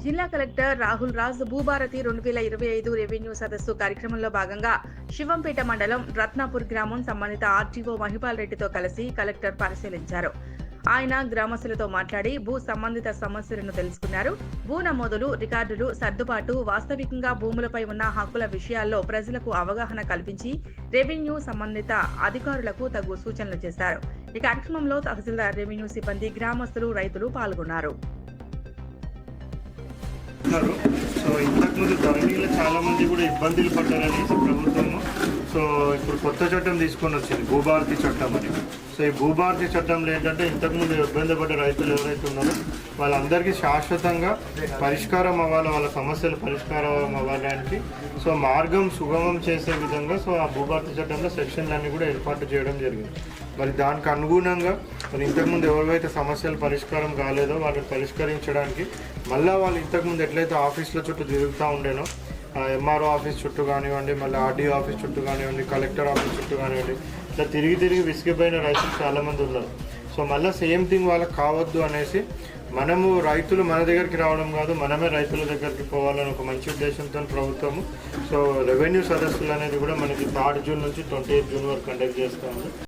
జిల్లా collector Rahul Raj Bhubharati 2025 revenue సదస్సు కార్యక్రమంలో భాగంగా శివంపేట మండలం రత్నాపూర్ గ్రామం సంబంధిత ఆర్టీఓ మహిపాల్ రెడ్డితో కలిసి కలెక్టర్ పరిశీలించారు. ఆయన గ్రామస్తులతో మాట్లాడి భూ సంబంధిత సమస్యలను తెలుసుకున్నారు. భూ నమోదులు, రికార్డులు, సర్దుబాటు, వాస్తవికంగా భూములపై ఉన్న హక్కుల విషయాల్లో ప్రజలకు అవగాహన కల్పించి రెవెన్యూ సంబంధిత అధికారులకు తగు సూచనలు చేశారు. ఈ కార్యక్రమంలో తహసీల్దార్, రెవెన్యూ సిబ్బంది, గ్రామస్తులు, రైతులు పాల్గొన్నారు. సో ఇంతకుముందు ధరణిలో చాలా మంది కూడా ఇబ్బందులు పడ్డారని ప్రభుత్వము ఇప్పుడు కొత్త చట్టం తీసుకొని వచ్చింది, భూభారతి చట్టం అని. సో ఈ భూభారతి చట్టంలో ఏంటంటే ఇంతకుముందు ఇబ్బంది పడ్డ రైతులు ఎవరైతే ఉన్నారో వాళ్ళందరికీ శాశ్వతంగా పరిష్కారం అవ్వాలి, వాళ్ళ సమస్యలు పరిష్కారం అవ్వడానికి సో మార్గం సుగమం చేసే విధంగా సో ఆ భూభారతి చట్టంలో సెక్షన్లన్నీ కూడా ఏర్పాటు చేయడం జరిగింది. మరి దానికి అనుగుణంగా మరి ఇంతకుముందు ఎవరివైతే సమస్యలు పరిష్కారం కాలేదో వాళ్ళని పరిష్కరించడానికి మళ్ళీ వాళ్ళు ఇంతకుముందు ఎట్లయితే ఆఫీసుల చుట్టూ తిరుగుతూ ఉండేనో, ఎంఆర్ఓ ఆఫీస్ చుట్టూ కానివ్వండి, మళ్ళీ ఆర్డీఓ ఆఫీస్ చుట్టూ కానివ్వండి, కలెక్టర్ ఆఫీస్ చుట్టూ కానివ్వండి, ఇట్లా తిరిగి విసిగిపోయిన రైతులు చాలామంది ఉన్నారు. సో మళ్ళీ సేమ్ థింగ్ వాళ్ళకి కావద్దు అనేసి మనము రైతులు మన దగ్గరికి రావడం కాదు, మనమే రైతుల దగ్గరికి పోవాలని ఒక మంచి ఉద్దేశంతో ప్రభుత్వము సో రెవెన్యూ సదస్సులు అనేది కూడా మనకి 3 జూన్ నుంచి 28 జూన్ వరకు కండక్ట్ చేస్తూ ఉంది.